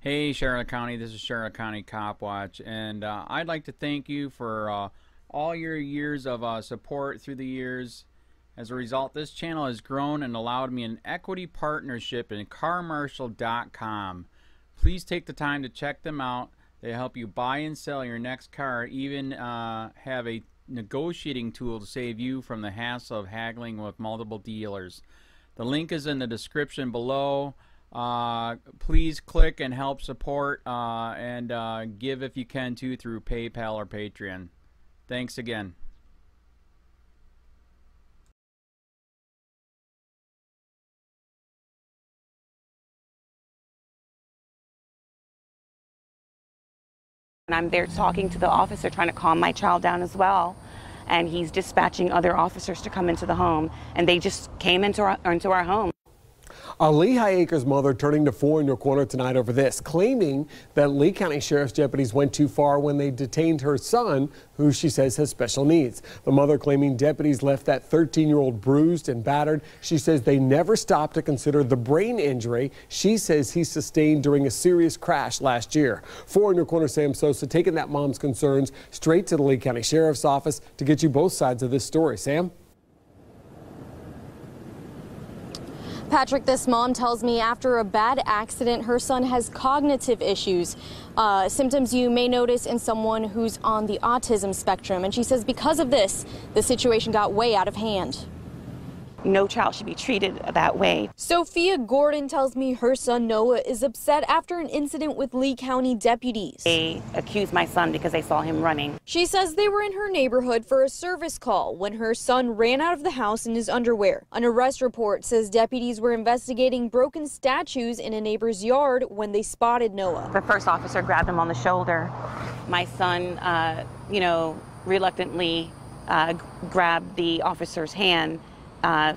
Hey Charlotte County, this is Charlotte County COPWATCH, and I'd like to thank you for all your years of support through the years. As a result, this channel has grown and allowed me an equity partnership in carmarshal.com. Please take the time to check them out. They help you buy and sell your next car, even have a negotiating tool to save you from the hassle of haggling with multiple dealers. The link is in the description below. Please click and help support and give if you can too through PayPal or Patreon. Thanks again. And I'm there talking to the officer, trying to calm my child down as well. And he's dispatching other officers to come into the home. And they just came into our home. A Lehigh Acres mother turning to 4 in your corner tonight over this, claiming that Lee County Sheriff's deputies went too far when they detained her son, who she says has special needs. The mother claiming deputies left that 13-year-old bruised and battered. She says they never stopped to consider the brain injury she says he sustained during a serious crash last year. 4 in your corner, Sam Sosa, taking that mom's concerns straight to the Lee County Sheriff's Office to get you both sides of this story. Sam? Patrick, this mom tells me after a bad accident, her son has cognitive issues, symptoms you may notice in someone who's on the autism spectrum. And she says because of this, the situation got way out of hand. No child should be treated that way. Sophia Gordon tells me her son Noah is upset after an incident with Lee County deputies. They accused my son because they saw him running. She says they were in her neighborhood for a service call when her son ran out of the house in his underwear. An arrest report says deputies were investigating broken statues in a neighbor's yard when they spotted Noah. The first officer grabbed him on the shoulder. My son, reluctantly grabbed the officer's hand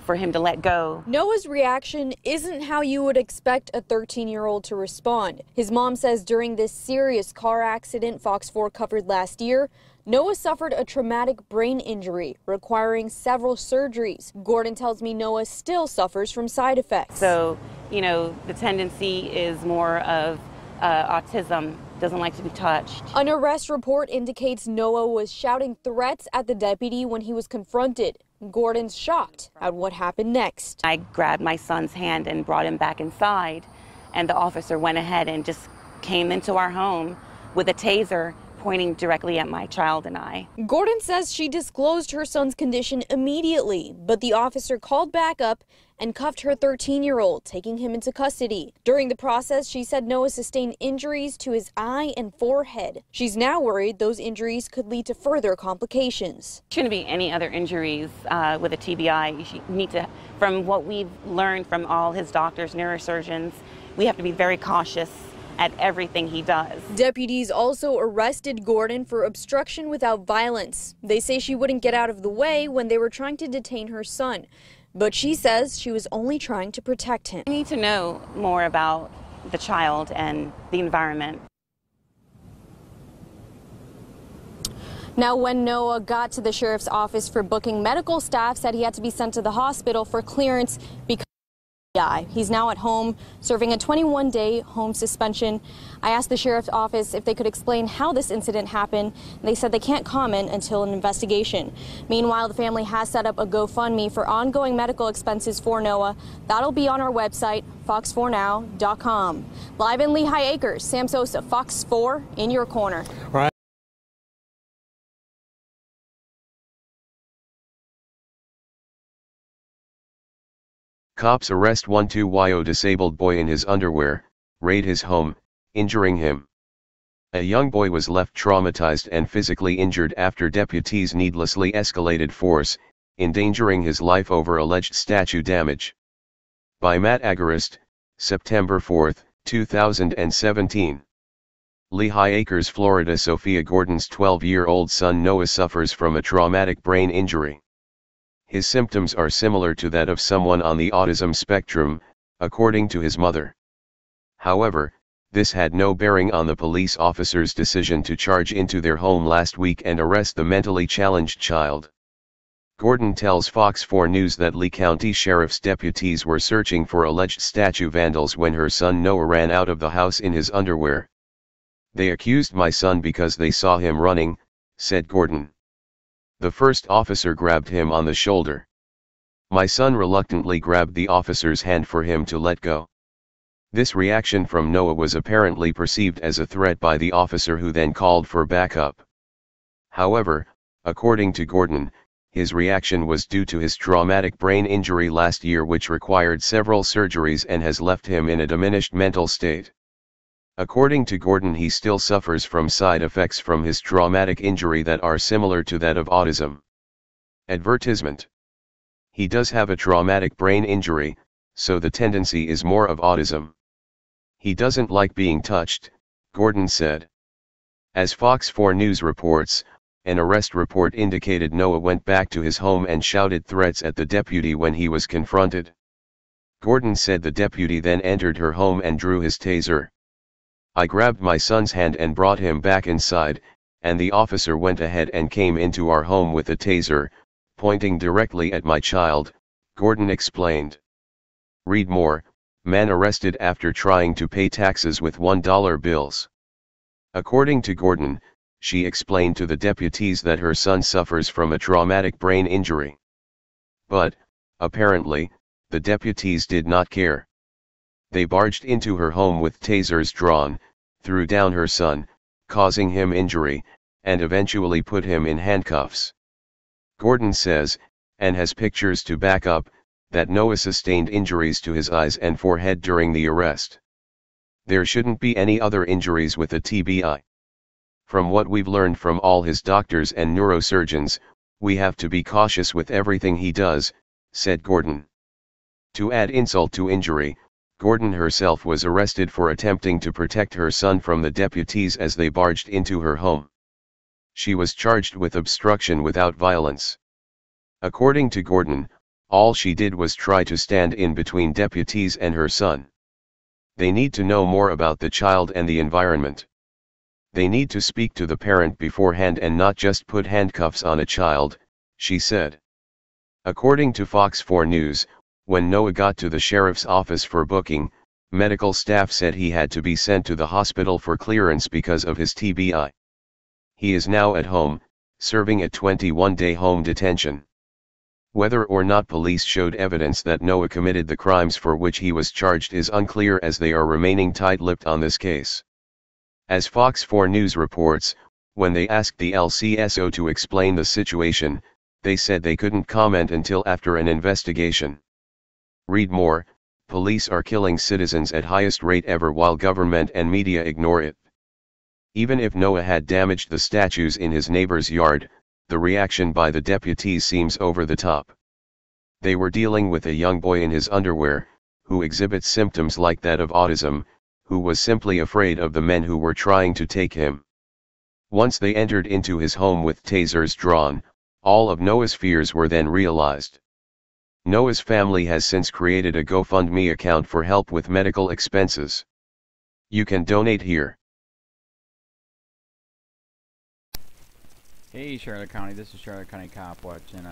for him to let go. Noah's reaction isn't how you would expect a 13-year-old to respond. His mom says during this serious car accident Fox 4 covered last year, Noah suffered a traumatic brain injury requiring several surgeries. Gordon tells me Noah still suffers from side effects. So, the tendency is more of autism, doesn't like to be touched. An arrest report indicates Noah was shouting threats at the deputy when he was confronted. Gordon's shocked at what happened next. I grabbed my son's hand and brought him back inside, and the officer went ahead and just came into our home with a taser pointing directly at my child and I. Gordon says she disclosed her son's condition immediately, but the officer called back up and cuffed her 13-year-old, taking him into custody. During the process, she said Noah sustained injuries to his eye and forehead. She's now worried those injuries could lead to further complications. Shouldn't be any other injuries with a TBI. You need to, from what we've learned from all his doctors, neurosurgeons, we have to be very cautious at everything he does. Deputies also arrested Gordon for obstruction without violence. They say she wouldn't get out of the way when they were trying to detain her son, but she says she was only trying to protect him. I need to know more about the child and the environment. Now, when Noah got to the sheriff's office for booking, medical staff said he had to be sent to the hospital for clearance because he's now at home serving a 21-day home suspension. I asked the sheriff's office if they could explain how this incident happened. They said they can't comment until an investigation. Meanwhile, the family has set up a GoFundMe for ongoing medical expenses for Noah. That'll be on our website, fox4now.com. Live in Lehigh Acres, Sam Sosa, Fox 4 in your corner. All right. Cops arrest 12-year-old disabled boy in his underwear, raid his home, injuring him. A young boy was left traumatized and physically injured after deputies needlessly escalated force, endangering his life over alleged statue damage. By Matt Agarist, September 4, 2017. Lehigh Acres, Florida. Sophia Gordon's 12-year-old son Noah suffers from a traumatic brain injury. His symptoms are similar to that of someone on the autism spectrum, according to his mother. However, this had no bearing on the police officer's decision to charge into their home last week and arrest the mentally challenged child. Gordon tells Fox 4 News that Lee County Sheriff's deputies were searching for alleged statue vandals when her son Noah ran out of the house in his underwear. "They accused my son because they saw him running," said Gordon. "The first officer grabbed him on the shoulder. My son reluctantly grabbed the officer's hand for him to let go. This reaction from Noah was apparently perceived as a threat by the officer, who then called for backup. However, according to Gordon, his reaction was due to his traumatic brain injury last year, which required several surgeries and has left him in a diminished mental state. According to Gordon, he still suffers from side effects from his traumatic injury that are similar to that of autism." Advertisement. He does have a traumatic brain injury, so the tendency is more of autism. He doesn't like being touched, Gordon said. As Fox 4 News reports, an arrest report indicated Noah went back to his home and shouted threats at the deputy when he was confronted. Gordon said the deputy then entered her home and drew his taser. "I grabbed my son's hand and brought him back inside, and the officer went ahead and came into our home with a taser, pointing directly at my child," Gordon explained. Read more: man arrested after trying to pay taxes with $1 bills. According to Gordon, she explained to the deputies that her son suffers from a traumatic brain injury. But, apparently, the deputies did not care. They barged into her home with tasers drawn, threw down her son, causing him injury, and eventually put him in handcuffs. Gordon says, and has pictures to back up, that Noah sustained injuries to his eyes and forehead during the arrest. There shouldn't be any other injuries with a TBI. From what we've learned from all his doctors and neurosurgeons, we have to be cautious with everything he does, said Gordon. To add insult to injury, Gordon herself was arrested for attempting to protect her son from the deputies as they barged into her home. She was charged with obstruction without violence. According to Gordon, all she did was try to stand in between deputies and her son. They need to know more about the child and the environment. They need to speak to the parent beforehand and not just put handcuffs on a child, she said. According to Fox 4 News, when Noah got to the sheriff's office for booking, medical staff said he had to be sent to the hospital for clearance because of his TBI. He is now at home, serving a 21-day home detention. Whether or not police showed evidence that Noah committed the crimes for which he was charged is unclear, as they are remaining tight-lipped on this case. As Fox 4 News reports, when they asked the LCSO to explain the situation, they said they couldn't comment until after an investigation. Read more: police are killing citizens at highest rate ever while government and media ignore it. Even if Noah had damaged the statues in his neighbor's yard, the reaction by the deputies seems over the top. They were dealing with a young boy in his underwear, who exhibits symptoms like that of autism, who was simply afraid of the men who were trying to take him. Once they entered into his home with tasers drawn, all of Noah's fears were then realized. Noah's family has since created a GoFundMe account for help with medical expenses. You can donate here. Hey Charlotte County, this is Charlotte County COPWATCH, and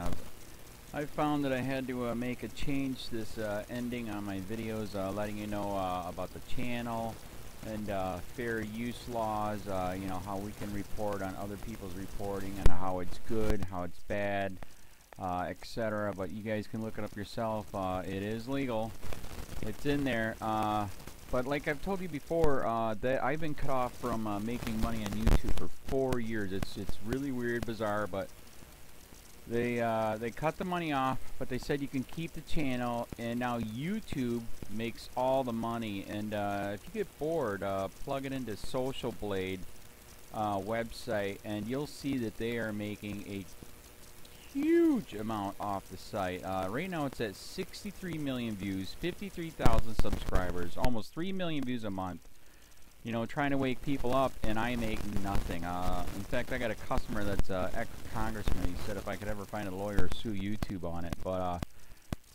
I found that I had to make a change this ending on my videos, letting you know about the channel and fair use laws, you know, how we can report on other people's reporting and how it's good, how it's bad, etc. But you guys can look it up yourself. It is legal. It's in there. But like I've told you before, that I've been cut off from making money on YouTube for 4 years. It's really weird, bizarre, but they cut the money off, but they said you can keep the channel, and now YouTube makes all the money. And if you get bored, plug it into Social Blade website, and you'll see that they are making a huge amount off the site. Right now it's at 63 million views, 53,000 subscribers, almost 3 million views a month. You know, trying to wake people up, and I make nothing. In fact, I got a customer that's ex-congressman. He said if I could ever find a lawyer, sue YouTube on it. But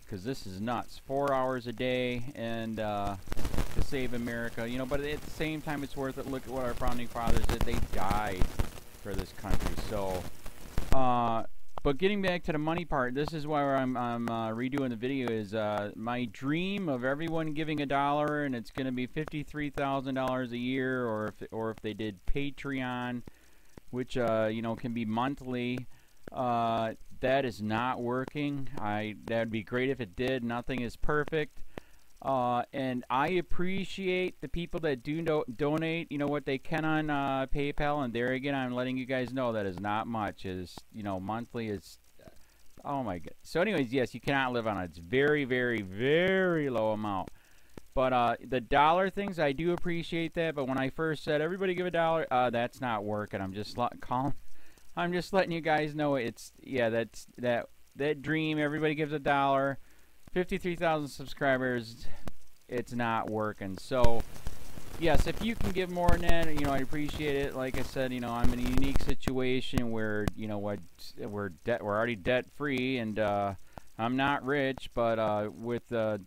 because this is nuts. 4 hours a day, and to save America. You know, but at the same time, it's worth it. Look at what our founding fathers did. They died for this country. So But getting back to the money part, this is why I'm redoing the video. Is my dream of everyone giving $1, and it's going to be $53,000 a year, or if they did Patreon, which you know, can be monthly. That is not working. That'd be great if it did. Nothing is perfect. And I appreciate the people that do donate, you know, what they can on PayPal. And there again, I'm letting you guys know that is not much. Is, you know, monthly is, oh my god. So anyways, yes, you cannot live on it. It's very, very, very low amount. But the dollar things, I do appreciate that. But when I first said everybody give $1, that's not working. I'm just I'm just letting you guys know it's, yeah, that dream. Everybody gives $1. 53,000 subscribers, it's not working. So yes, if you can give more than that, you know, I appreciate it. Like I said, you know, I'm in a unique situation where, you know what, we're already debt free, and I'm not rich, but with the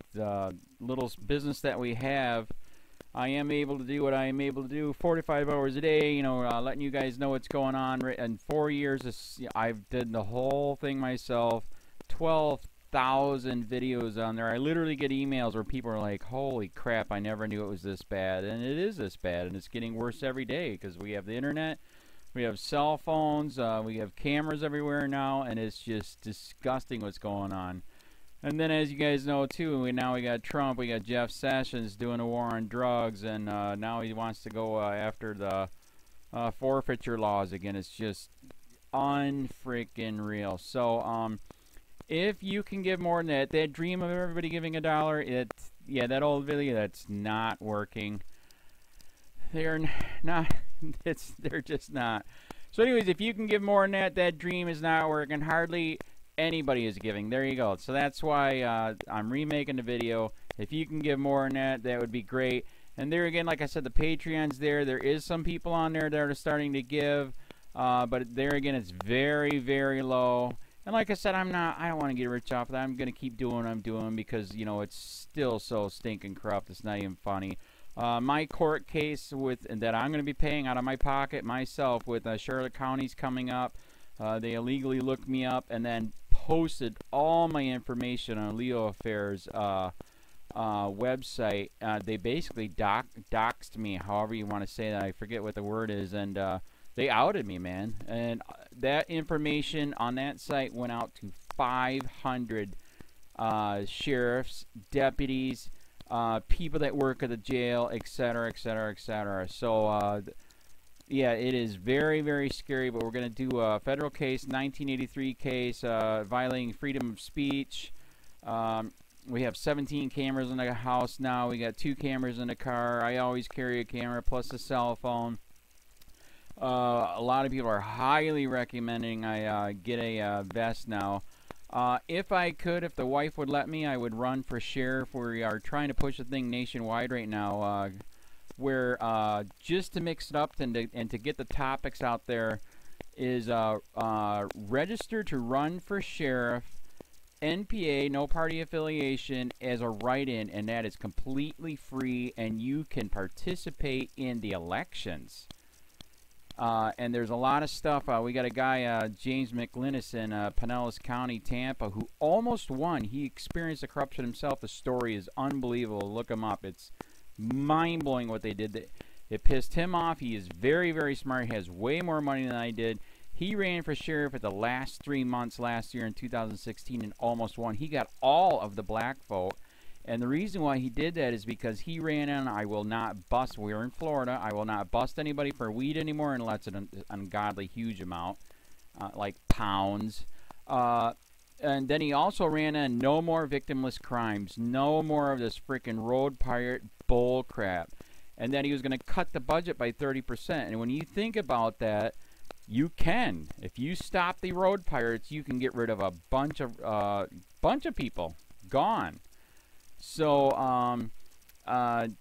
little business that we have, I am able to do what I am able to do 45 hours a day, you know, letting you guys know what's going on. In 4 years, I've did the whole thing myself. 12,000 videos on there. I literally get emails where people are like, holy crap, I never knew it was this bad. And it is this bad, and it's getting worse every day because we have the internet, we have cell phones, we have cameras everywhere now, and it's just disgusting what's going on. And then, as you guys know too, now we got Trump, we got Jeff Sessions doing a war on drugs, and now he wants to go after the forfeiture laws again. It's just unfreaking real. So if you can give more than that dream of everybody giving $1, yeah, that old video, that's not working. They're not. They're just not. So anyways, if you can give more than that dream is not working. Hardly anybody is giving. There you go. So that's why I'm remaking the video. If you can give more than that, that would be great. And there again, like I said, the Patreon's there. There is some people on there that are starting to give, but there again, it's very, very low. And like I said, I don't want to get rich off of that. I'm going to keep doing what I'm doing because, you know, it's still so stinking corrupt. It's not even funny. My court case that I'm going to be paying out of my pocket myself with Charlotte County's coming up. They illegally looked me up and then posted all my information on LEOAFFAIRS website. They basically doxed me, however you want to say that. I forget what the word is, and they outed me, man. And that information on that site went out to 500 sheriffs, deputies, people that work at the jail, etc., etc., etc. So yeah, it is very, very scary, but we're going to do a federal case, 1983 case, violating freedom of speech. We have 17 cameras in the house now. We got 2 cameras in the car. I always carry a camera plus a cell phone. A lot of people are highly recommending I get a vest now. If I could, if the wife would let me, I would run for sheriff. We are trying to push the thing nationwide right now, where just to mix it up and to get the topics out there is register to run for sheriff, NPA, no party affiliation, as a write-in, and that is completely free, and you can participate in the elections. And there's a lot of stuff. We got a guy, James McLinnis in Pinellas County, Tampa, who almost won. He experienced the corruption himself. The story is unbelievable. Look him up. It's mind-blowing what they did. It pissed him off. He is very, very smart. He has way more money than I did. He ran for sheriff at the last 3 months last year in 2016 and almost won. He got all of the black vote. And the reason why he did that is because he ran in, I will not bust, we're in Florida, I will not bust anybody for weed anymore unless it's an ungodly huge amount, like pounds. And then he also ran in, no more victimless crimes, no more of this freaking road pirate bull crap. And then he was going to cut the budget by 30%. And when you think about that, you can. If you stop the road pirates, you can get rid of a bunch of people. Gone. So, the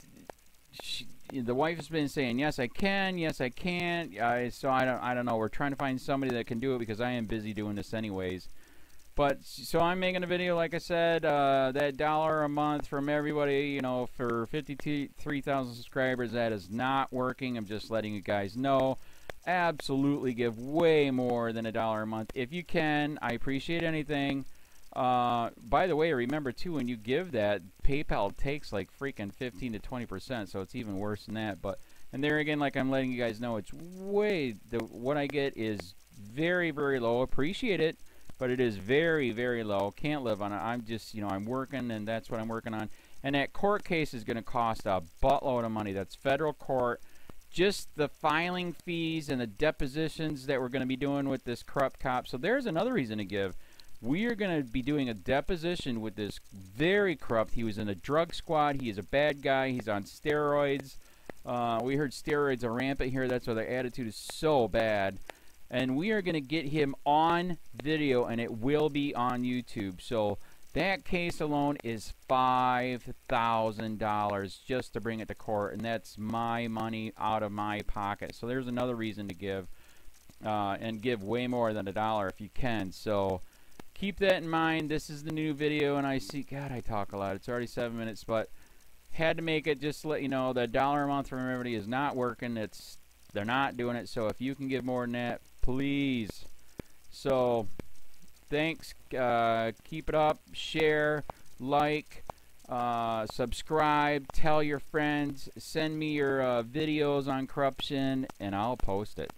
wife has been saying, yes, I can, yes, I can't. So I don't know. We're trying to find somebody that can do it because I am busy doing this anyways. But, so I'm making a video, like I said, that $1 a month from everybody, you know, for 53,000 subscribers, that is not working. I'm just letting you guys know. absolutely give way more than $1 a month. If you can, I appreciate anything. By the way, remember too, when you give that, PayPal takes like freaking 15 to 20%, so it's even worse than that. But, and there again, like I'm letting you guys know, it's way, what I get is very, very low. Appreciate it, but it is very, very low. Can't live on it. I'm just, you know, I'm working, and that's what I'm working on. And that court case is going to cost a buttload of money. That's federal court. Just the filing fees and the depositions that we're going to be doing with this corrupt cop. So there's another reason to give. We are going to be doing a deposition with this very corrupt. He was in a drug squad. He is a bad guy. He's on steroids. We heard steroids are rampant here. That's why their attitude is so bad. And we are going to get him on video, and it will be on YouTube. So that case alone is $5,000 just to bring it to court, and that's my money out of my pocket. So there's another reason to give, and give way more than $1 if you can. So keep that in mind. This is the new video, and I see, God, I talk a lot. It's already 7 minutes, but had to make it just to let you know that $1 a month from everybody is not working. They're not doing it. So if you can give more than that, please. So thanks. Keep it up. Share, like, subscribe, tell your friends, send me your videos on corruption, and I'll post it.